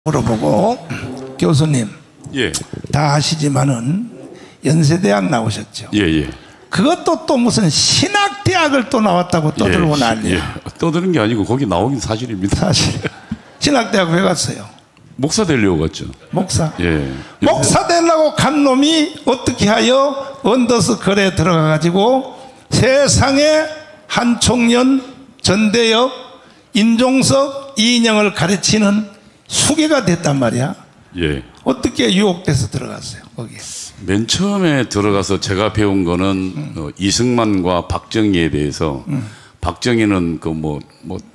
물어보고 교수님, 예. 다 아시지만은 연세대학 나오셨죠? 예, 예. 그것도 또 무슨 신학대학을 또 나왔다고 떠들고 예, 난리야. 예. 떠드는 게 아니고 거기 나오긴 사실입니다. 사실 신학대학 왜 갔어요? 목사 되려고 갔죠. 목사? 예. 목사 되려고 간 놈이 어떻게 하여 언더스 거래에 들어가 가지고 세상에 한총련, 전대엽, 인종석, 이인영을 가르치는 수괴가 됐단 말이야. 예. 어떻게 유혹돼서 들어갔어요 거기에? 맨 처음에 들어가서 제가 배운 거는 이승만과 박정희에 대해서 박정희는 그 뭐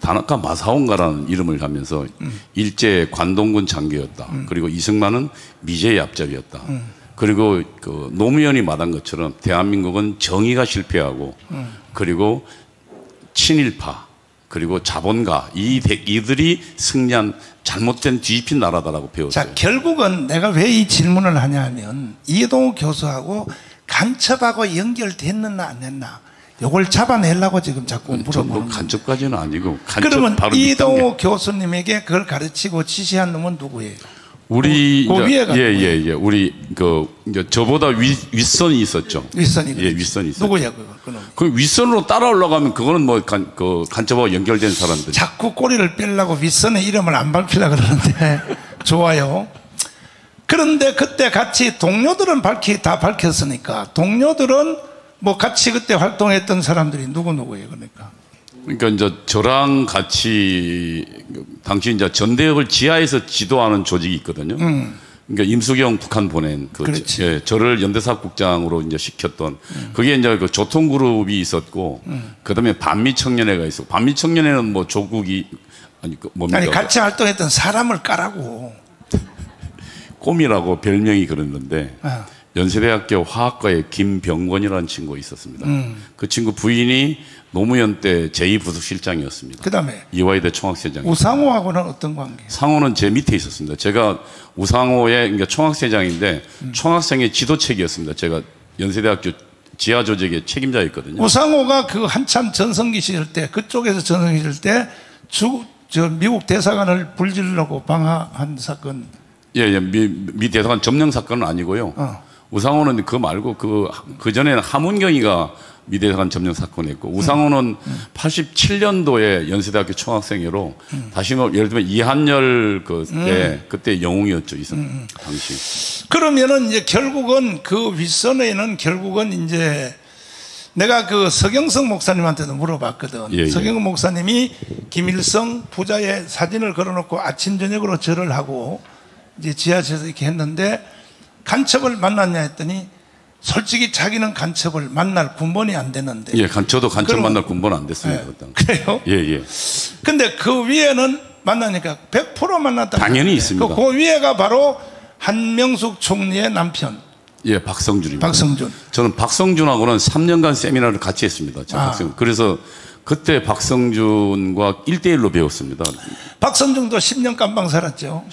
다나카 마사오인가라는 이름을 가면서 일제 관동군 장교였다. 그리고 이승만은 미제 얍잡이었다. 그리고 그 노무현이 말한 것처럼 대한민국은 정의가 실패하고 그리고 친일파 그리고 자본가 이들이 승리한 잘못된 뒤집힌 나라다라고 배웠어요. 자, 결국은 내가 왜 이 질문을 하냐 하면 이동우 교수하고 간첩하고 연결됐느냐 안 했나 이걸 잡아내려고 지금 자꾸 물어보는 거예요. 간첩까지는 아니고 그러면 바로 이동우 교수님에게 그걸 가르치고 지시한 놈은 누구예요? 우리 그 위에가 예. 우리 그 이제 저보다 윗선이 있었죠. 윗선이 예, 윗선이 있었죠. 누구야 그거? 그 윗선으로 따라 올라가면 그거는 뭐 간첩하고 연결된 사람들. 자꾸 꼬리를 빼려고 윗선의 이름을 안 밝히려고 그러는데 좋아요. 그런데 그때 같이 동료들은 다 밝혔으니까 동료들은 뭐 같이 그때 활동했던 사람들이 누구예요 그러니까? 그러니까 이제 저랑 같이 당시 이제 전대협을 지하에서 지도하는 조직이 있거든요. 그러니까 임수경 북한 보낸 저를 연대사국장으로 이제 시켰던 그게 이제 그 조통그룹이 있었고 그다음에 반미청년회가 있었고 반미청년회는 뭐 조국이 아니 뭡니까? 아니 같이 활동했던 사람을 까라고. 꿈이라고 별명이 그랬는데 연세대학교 화학과에 김병권이라는 친구가 있었습니다. 그 친구 부인이 노무현 때 제2부속실장이었습니다. 그다음에 이화여대 총학세장. 우상호하고는 어떤 관계? 상호는 제 밑에 있었습니다. 제가 우상호의 그러니까 총학세장인데 총학생의 지도책이었습니다. 제가 연세대학교 지하 조직의 책임자였거든요. 우상호가 그 한참 전성기 시절 때 그쪽에서 전성기 시절 때 저 미국 대사관을 불지르려고 방화한 사건. 예, 미 대사관 점령 사건은 아니고요. 우상호는 그 말고 그 전에는 하문경이가 미 대사관 점령 사건이었고 우상호는 87년도에 연세대학교 총학생회로 다시 뭐 예를 들면 이한열 그때 영웅이었죠 이선 당시. 그러면은 이제 결국은 그 윗선에는 결국은 이제 내가 그 서경석 목사님한테도 물어봤거든. 예. 서경석 목사님이 김일성 부자의 사진을 걸어놓고 아침 저녁으로 절을 하고 이제 지하철에서 이렇게 했는데 간첩을 만났냐 했더니 솔직히 자기는 간첩을 만날 군번이 안 되는데. 예, 저도 간첩 만날 군번 안 됐습니다. 그래요? 예. 근데 그 위에는 만나니까 100% 만났다. 당연히 있습니다. 그 위에가 바로 한명숙 총리의 남편. 예, 박성준입니다. 박성준. 저는 박성준하고는 3년간 세미나를 같이 했습니다. 그래서 그때 박성준과 1대1로 배웠습니다. 박성준도 10년 깜방 살았죠.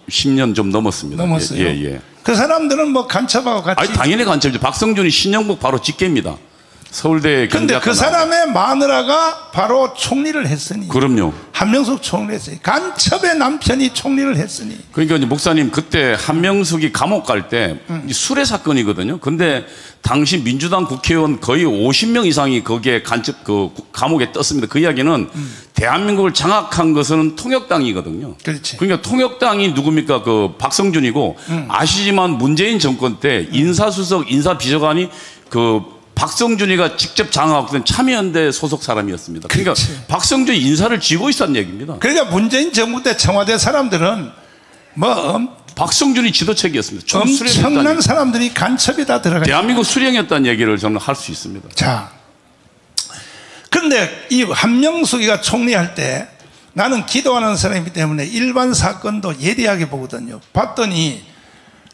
10년 좀 넘었습니다. 넘었어요. 예. 그 사람들은 뭐 간첩하고 같이. 아니, 당연히 간첩이죠. 박성준이 신영복 바로 직계입니다. 서울대. 근데 그 사람의 마누라가 바로 총리를 했으니. 그럼요. 한명숙 총리를 했으니. 간첩의 남편이 총리를 했으니. 그러니까 이제 목사님 그때 한명숙이 감옥 갈 때 수뢰 사건이거든요. 근데 당시 민주당 국회의원 거의 50명 이상이 거기에 간첩 감옥에 떴습니다. 그 이야기는 대한민국을 장악한 것은 통역당이거든요. 그렇지. 그러니까 통역당이 누굽니까? 그 박성준이고 아시지만 문재인 정권 때 인사수석, 인사비서관이 박성준이가 직접 장악하던 참여연대 소속 사람이었습니다. 그러니까 그렇지. 박성준이 인사를 쥐고 있었던 얘기입니다. 그러니까 문재인 정부 때 청와대 사람들은 박성준이 지도책이었습니다. 엄청난 사람들이 간첩이 다 들어가. 대한민국 수령이었다는 얘기를 저는 할 수 있습니다. 자, 근데 이 한명숙이가 총리할 때 나는 기도하는 사람이기 때문에 일반 사건도 예리하게 보거든요. 봤더니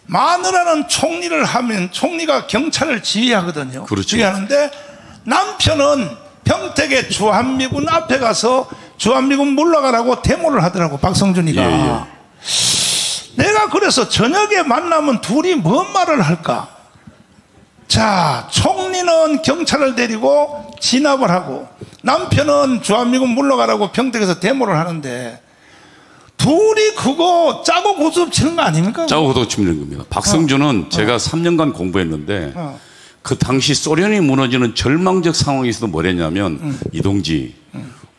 마누라는 총리를 하면 총리가 경찰을 지휘하거든요. 그렇죠. 지휘하는데 남편은 평택의 주한미군 앞에 가서 주한미군 물러가라고 데모를 하더라고 박성준이가. 예. 내가 그래서 저녁에 만나면 둘이 뭔 말을 할까? 자, 총리는 경찰을 데리고 진압을 하고 남편은 주한미군 물러가라고 평택에서 데모를 하는데 둘이 그거 짜고 고스톱 치는 거 아닙니까? 짜고 고도 치는 겁니다. 박성준은 제가 3년간 공부했는데 그 당시 소련이 무너지는 절망적 상황에서도 뭐랬냐면 이동지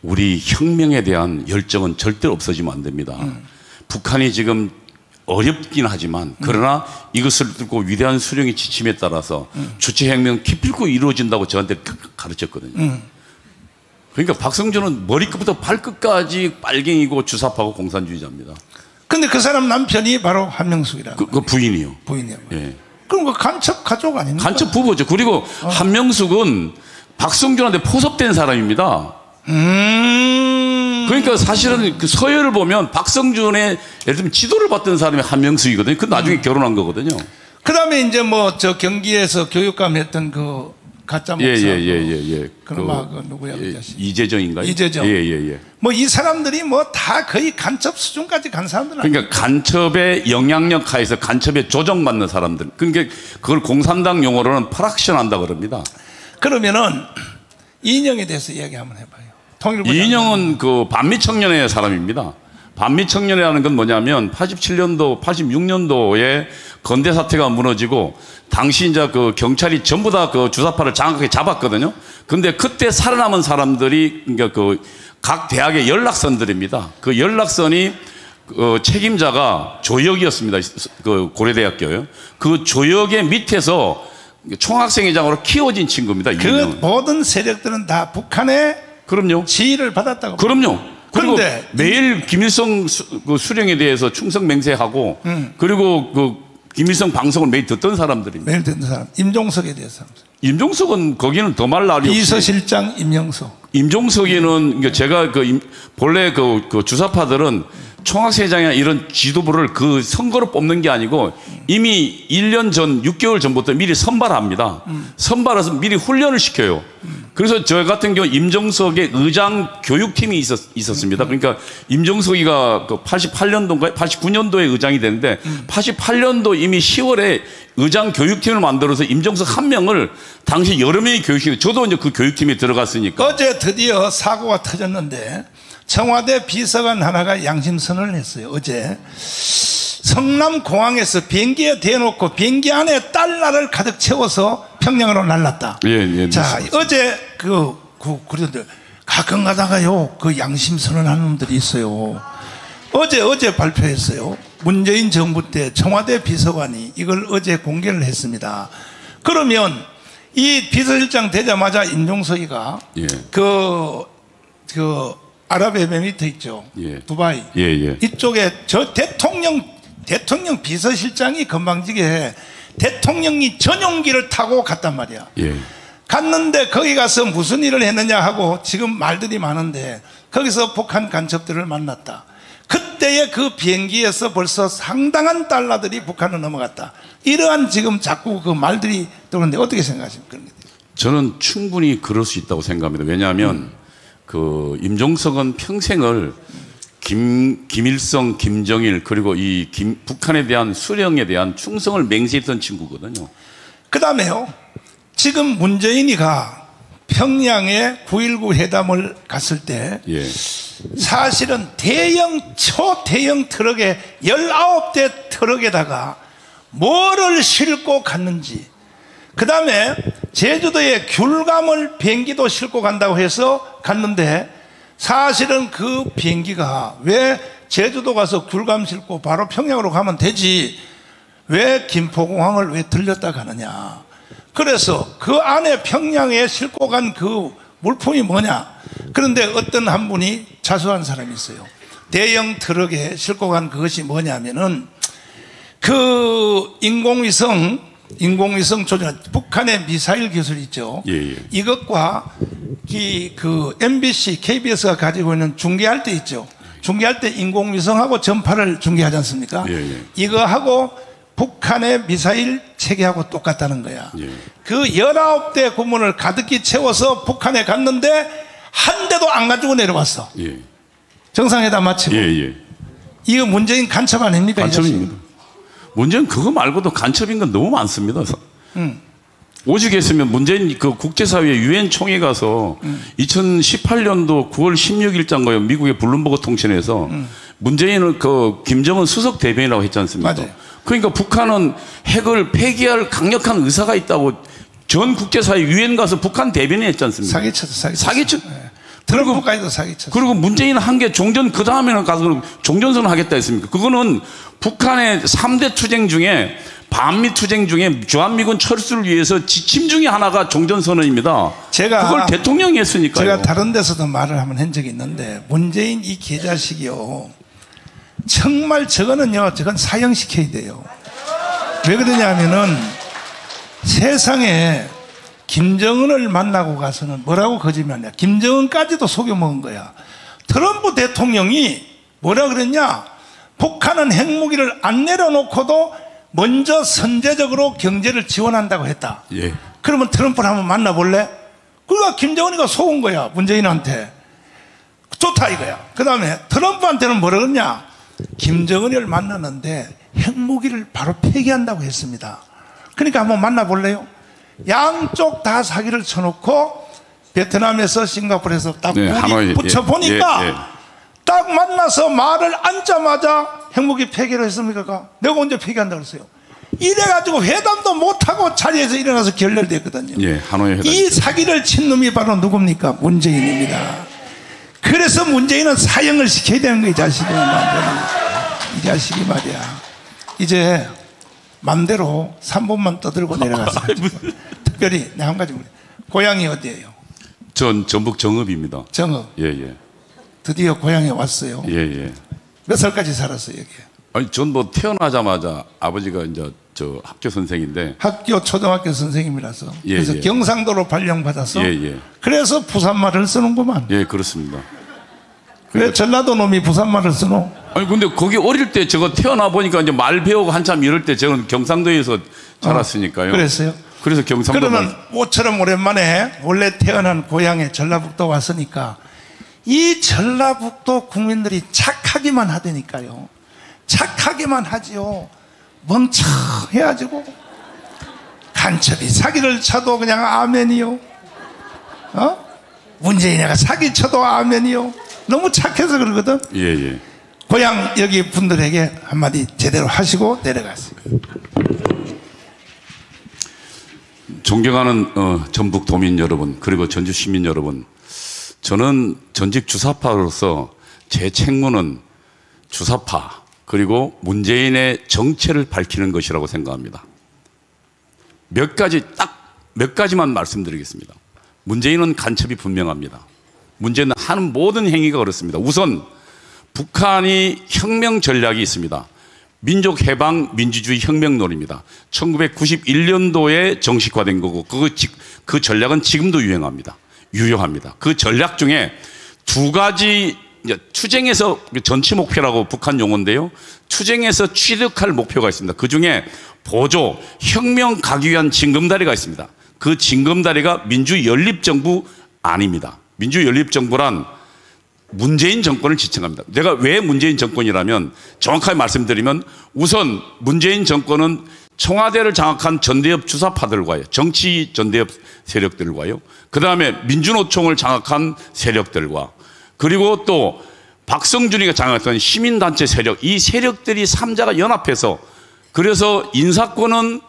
우리 혁명에 대한 열정은 절대로 없어지면 안 됩니다. 북한이 지금 어렵긴 하지만 그러나 이것을 듣고 위대한 수령의 지침에 따라서 주체혁명 기필코 이루어진다고 저한테 가르쳤거든요. 그러니까 박성준은 머리끝부터 발끝까지 빨갱이고 주사파고 공산주의자입니다. 근데 그 사람 남편이 바로 한명숙이라는 그 부인이요. 부인이요. 예. 그럼 그 간첩 가족 아닙니까? 간첩 부부죠. 그리고 한명숙은 박성준한테 포섭된 사람입니다. 그러니까 사실은 그 서열을 보면 박성준의 예를 들면 지도를 받던 사람이 한명숙이거든요. 그 나중에 결혼한 거거든요. 그다음에 이제 뭐 저 경기에서 교육감 했던 그 가짜 목사. 예. 그 누구야? 이재정인가요? 이재정. 예. 뭐 이 사람들이 뭐 다 거의 간첩 수준까지 간 사람들 아니에요? 그러니까 간첩의 영향력 하에서 간첩에 조정받는 사람들. 그러니까 그걸 공산당 용어로는 프락션 한다 그럽니다. 그러면은 이인영에 대해서 이야기 한번 해봐요. 통일부 이인영은 그 반미청년의 사람입니다. 반미청년이라는 건 뭐냐면 87년도, 86년도에 건대 사태가 무너지고 당시 이제 그 경찰이 전부 다 그 주사파를 장악하게 잡았거든요. 근데 그때 살아남은 사람들이 그러니까 그 각 대학의 연락선들입니다. 그 연락선이 책임자가 조혁이었습니다. 그 고려대학교요. 그 조혁의 밑에서 총학생회장으로 키워진 친구입니다. 그 이인영은. 모든 세력들은 다 북한의 그럼요. 지휘를 받았다고. 그럼요. 그리고 그런데 매일 김일성 수령에 대해서 충성 맹세하고 그리고 그 김일성 방송을 매일 듣던 사람들입니다. 매일 듣는 사람. 임종석에 대해서. 임종석은 거기는 더 말 날이 없이. 비서실장 임영석. 임종석이는 제가 본래 그 주사파들은 총학생회장이나 이런 지도부를 그 선거로 뽑는 게 아니고 이미 1년 전, 6개월 전부터 미리 선발합니다. 선발해서 미리 훈련을 시켜요. 그래서 저 같은 경우 임종석의 의장 교육팀이 있었습니다. 그러니까 임종석이가 그 88년도인가 89년도에 의장이 되는데 88년도 이미 10월에 의장 교육팀을 만들어서 임종석 한 명을 당시 여러 명이 교육시키고 저도 이제 그 교육팀에 들어갔으니까. 어제 드디어 사고가 터졌는데 청와대 비서관 하나가 양심선언을 했어요. 어제 성남공항에서 비행기에 대놓고 비행기 안에 달러를 가득 채워서 평양으로 날랐다. 예. 자, 맞습니다. 어제 그런데 가끔 가다가요 그 양심선언하는 놈들이 있어요. 어제 발표했어요. 문재인 정부 때 청와대 비서관이 이걸 어제 공개를 했습니다. 그러면 이 비서실장 되자마자 임종석이가 예. 그 아랍에미리트 있죠. 예. 두바이. 예. 이쪽에 저 대통령 비서실장이 건방지게 대통령이 전용기를 타고 갔단 말이야. 예. 갔는데 거기 가서 무슨 일을 했느냐 하고 지금 말들이 많은데 거기서 북한 간첩들을 만났다. 그때의 그 비행기에서 벌써 상당한 달러들이 북한으로 넘어갔다. 이러한 지금 자꾸 그 말들이 들어오는데 어떻게 생각하십니까? 저는 충분히 그럴 수 있다고 생각합니다. 왜냐하면 그 임종석은 평생을 김일성, 김정일 그리고 북한에 대한 수령에 대한 충성을 맹세했던 친구거든요. 그 다음에요. 지금 문재인이가 평양에 9.19 회담을 갔을 때 예. 사실은 초대형 트럭에 19대 트럭에다가 뭐를 싣고 갔는지, 그 다음에 제주도에 귤감을 비행기도 싣고 간다고 해서 갔는데 사실은 그 비행기가 왜 제주도 가서 귤감 싣고 바로 평양으로 가면 되지 왜 김포공항을 왜 들렸다 가느냐. 그래서 그 안에 평양에 싣고 간 그 물품이 뭐냐. 그런데 어떤 한 분이 자수한 사람이 있어요. 대형 트럭에 싣고 간 그것이 뭐냐면은 그 인공위성 조준, 북한의 미사일 기술 있죠. 예. 이것과 그 MBC, KBS가 가지고 있는 중계할 때 있죠. 중계할 때 인공위성하고 전파를 중계하지 않습니까? 예. 이거하고 북한의 미사일 체계하고 똑같다는 거야. 예. 그 19대 구문을 가득히 채워서 북한에 갔는데 한 대도 안 가지고 내려왔어. 예. 정상회담 마치고. 예. 이거 문재인 간첩 아닙니까? 간첩입니다. 문제는 그거 말고도 간첩인 건 너무 많습니다. 오죽했으면 문재인 그 국제사회 유엔 총회 가서 2018년도 9월 16일자인가요? 미국의 블룸버그 통신에서 문재인은 그 김정은 수석 대변이라고 했지 않습니까? 맞아요. 그러니까 북한은 핵을 폐기할 강력한 의사가 있다고 전 국제사회 유엔 가서 북한 대변인 했지 않습니까? 사기쳤어. 네. 트럼프까지도 사기쳤어. 그리고 문재인은 한 게 종전 그 다음에는 가서 종전선언 하겠다 했습니까? 그거는 북한의 3대 투쟁 중에 반미 투쟁 중에 주한미군 철수를 위해서 지침 중에 하나가 종전선언입니다. 그걸 대통령이 했으니까요. 제가 다른 데서도 말을 한번 한 적이 있는데 문재인 이 개자식이요. 정말 저건 사형시켜야 돼요. 왜 그러냐면은 세상에 김정은을 만나고 가서는 뭐라고 거짓말이야. 김정은까지도 속여먹은 거야. 트럼프 대통령이 뭐라 그랬냐. 북한은 핵무기를 안 내려놓고도 먼저 선제적으로 경제를 지원한다고 했다. 예. 그러면 트럼프를 한번 만나볼래? 그러니까 김정은이가 속은 거야. 문재인한테. 좋다 이거야. 그 다음에 트럼프한테는 뭐라 그러냐. 김정은을 만나는데 핵무기를 바로 폐기한다고 했습니다. 그러니까 한번 만나볼래요? 양쪽 다 사기를 쳐놓고 베트남에서 싱가포르에서 딱 무기 붙여보니까 딱 만나서 말을 앉자마자 핵무기 폐기를 했습니까? 내가 언제 폐기한다고 그랬어요? 이래가지고 회담도 못하고 자리에서 일어나서 결렬됐거든요. 예, 하노이 회담. 이 사기를 친 놈이 바로 누굽니까? 문재인입니다. 그래서 문재인은 사형을 시켜야 되는 거야, 이 자식이. 이 자식이 말이야. 이제 맘대로 3분만 떠들고 내려가서 특별히 내가 한 가지 물어요. 고향이 어디예요? 전 전북 정읍입니다. 정읍. 예. 드디어 고향에 왔어요. 예. 몇 살까지 살았어요, 여기? 아니, 전 뭐 태어나자마자 아버지가 이제 저 학교 선생인데. 학교 초등학교 선생님이라서. 그래서 경상도로 발령받아서. 그래서 부산말을 쓰는구만. 예, 그렇습니다. 왜 전라도 놈이 부산말을 쓰노? 아니, 근데 거기 어릴 때 제가 태어나 보니까 이제 말 배우고 한참 이럴 때 저는 경상도에서 자랐으니까요. 그랬어요? 그래서 경상도. 그러면 모처럼 오랜만에 원래 태어난 고향에 전라북도 왔으니까 이 전라북도 국민들이 착하기만 하다니까요. 착하기만 하지요. 멍청해가지고 간첩이 사기를 쳐도 그냥 아멘이요. 문재인이가 사기 쳐도 아멘이요. 너무 착해서 그러거든. 예. 고향 여기 분들에게 한마디 제대로 하시고 내려가세요. 존경하는 전북 도민 여러분, 그리고 전주 시민 여러분, 저는 전직 주사파로서 제 책무는 주사파 그리고 문재인의 정체를 밝히는 것이라고 생각합니다. 몇 가지만 말씀드리겠습니다. 문재인은 간첩이 분명합니다. 문제는 하는 모든 행위가 그렇습니다. 우선 북한이 혁명 전략이 있습니다. 민족해방 민주주의 혁명론입니다. 1991년도에 정식화된 거고 그 전략은 지금도 유효합니다. 그 전략 중에 두 가지, 투쟁에서 전체 목표라고 북한 용어인데요. 투쟁에서 취득할 목표가 있습니다. 그 중에 보조, 혁명 가기 위한 징검다리가 있습니다. 그 징검다리가 민주연립정부 아닙니다. 민주연립정부란 문재인 정권을 지칭합니다. 내가 왜 문재인 정권이라면 정확하게 말씀드리면 우선 문재인 정권은 청와대를 장악한 전대협 주사파들과요, 정치 전대협 세력들과요, 그 다음에 민주노총을 장악한 세력들과, 그리고 또 박성준이가 장악했던 시민단체 세력, 이 세력들이 3자가 연합해서, 그래서 인사권은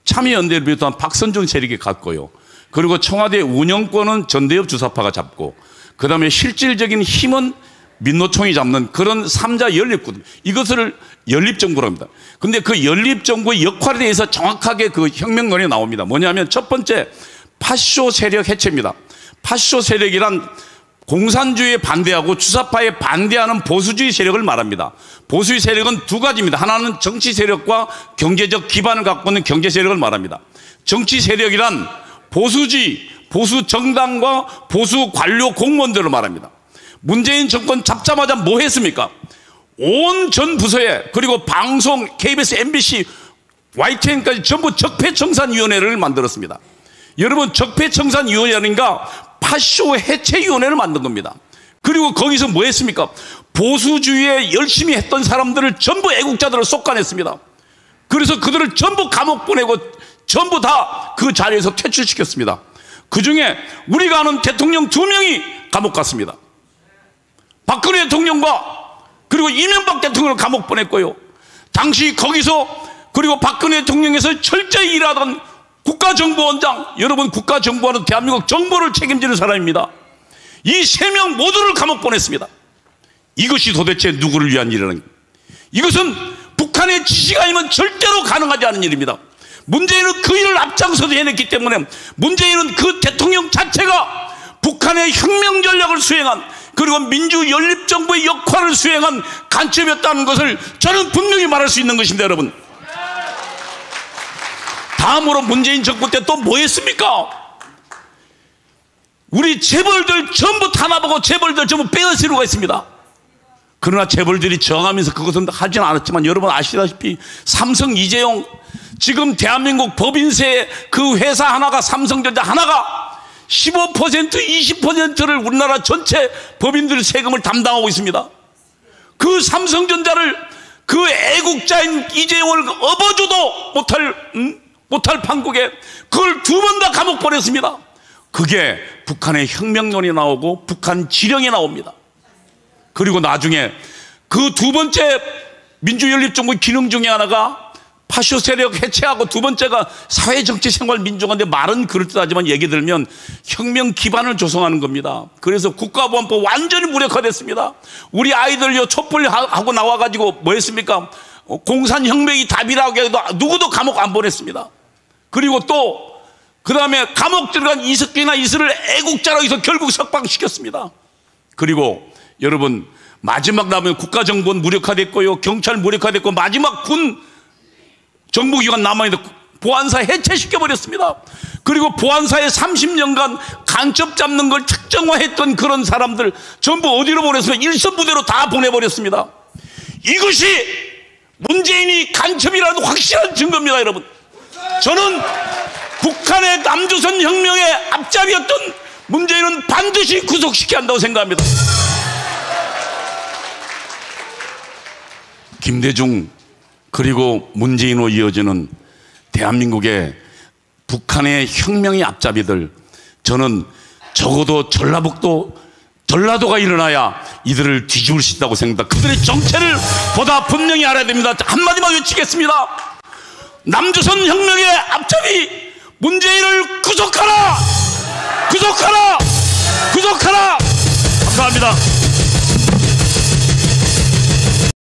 참여연대를 비롯한 박선준 세력이 갖고요, 그리고 청와대 운영권은 전대협 주사파가 잡고, 그 다음에 실질적인 힘은 민노총이 잡는 그런 3자 연립군, 이것을 연립정부라고 합니다. 근데 그 연립정부의 역할에 대해서 정확하게 그 혁명론이 나옵니다. 뭐냐면 첫 번째, 파쇼 세력 해체입니다. 파쇼 세력이란 공산주의에 반대하고 주사파에 반대하는 보수주의 세력을 말합니다. 보수주의 세력은 두 가지입니다. 하나는 정치 세력과 경제적 기반을 갖고 있는 경제 세력을 말합니다. 정치 세력이란 보수주의, 보수 정당과 보수 관료 공무원들을 말합니다. 문재인 정권 잡자마자 뭐 했습니까? 온 전 부서에, 그리고 방송, KBS, MBC, YTN까지 전부 적폐청산위원회를 만들었습니다. 여러분, 적폐청산위원회인가 파쇼 해체위원회를 만든 겁니다. 그리고 거기서 뭐 했습니까? 보수주의에 열심히 했던 사람들을 전부 애국자들을 쏙간했습니다. 그래서 그들을 전부 감옥 보내고 전부 다 그 자리에서 퇴출시켰습니다. 그 중에 우리가 아는 대통령 2명이 감옥 갔습니다. 박근혜 대통령과 그리고 이명박 대통령을 감옥 보냈고요. 당시 거기서 그리고 박근혜 대통령에서 철저히 일하던 국가정보원장, 여러분 국가정보원은 대한민국 정보를 책임지는 사람입니다. 이 3명 모두를 감옥 보냈습니다. 이것이 도대체 누구를 위한 일이라는, 이것은 북한의 지시가 아니면 절대로 가능하지 않은 일입니다. 문재인은 그 일을 앞장서서 해냈기 때문에 문재인은 그 대통령 자체가 북한의 혁명 전략을 수행한, 그리고 민주연립정부의 역할을 수행한 간첩이었다는 것을 저는 분명히 말할 수 있는 것입니다. 여러분, 다음으로 문재인 정부 때 또 뭐 했습니까? 우리 재벌들 전부 탄압하고 재벌들 전부 빼앗으려고 했습니다. 그러나 재벌들이 저항하면서 그것은 하지는 않았지만 여러분 아시다시피 삼성 이재용, 지금 대한민국 법인세 그 회사 하나가, 삼성전자 하나가 15% 20%를 우리나라 전체 법인들 세금을 담당하고 있습니다. 그 삼성전자를 그 애국자인 이재용을 업어줘도 못할 판국에 그걸 2번 다 감옥 보냈습니다. 그게 북한의 혁명론이 나오고 북한 지령이 나옵니다. 그리고 나중에 그 2번째 민주연립정부 기능 중에 하나가 파쇼 세력 해체하고 2번째가 사회정치생활민주화인데 말은 그럴듯하지만 얘기 들면 혁명 기반을 조성하는 겁니다. 그래서 국가보안법 완전히 무력화됐습니다. 우리 아이들요 촛불하고 나와가지고 뭐 했습니까? 공산혁명이 답이라고 해도 누구도 감옥 안 보냈습니다. 그리고 또 그 다음에 감옥 들어간 이석기나 이슬을 애국자라고 해서 결국 석방시켰습니다. 그리고 여러분 마지막 남은 국가정보원 무력화됐고요, 경찰 무력화됐고, 마지막 군 정보기관 남아있는 보안사 해체시켜버렸습니다. 그리고 보안사에 30년간 간첩 잡는 걸 특정화했던 그런 사람들 전부 어디로 보냈으면 일선부대로 다 보내버렸습니다. 이것이 문재인이 간첩이라도 확실한 증거입니다. 여러분, 저는 북한의 남조선 혁명의 앞잡이였던 문재인은 반드시 구속시켜야 한다고 생각합니다. 김대중 그리고 문재인으로 이어지는 대한민국의 북한의 혁명의 앞잡이들, 저는 적어도 전라도가 일어나야 이들을 뒤집을 수 있다고 생각합니다. 그들의 정체를 보다 분명히 알아야 됩니다. 한마디만 외치겠습니다. 남조선 혁명의 앞잡이 문재인을 구속하라! 구속하라! 구속하라! 감사합니다.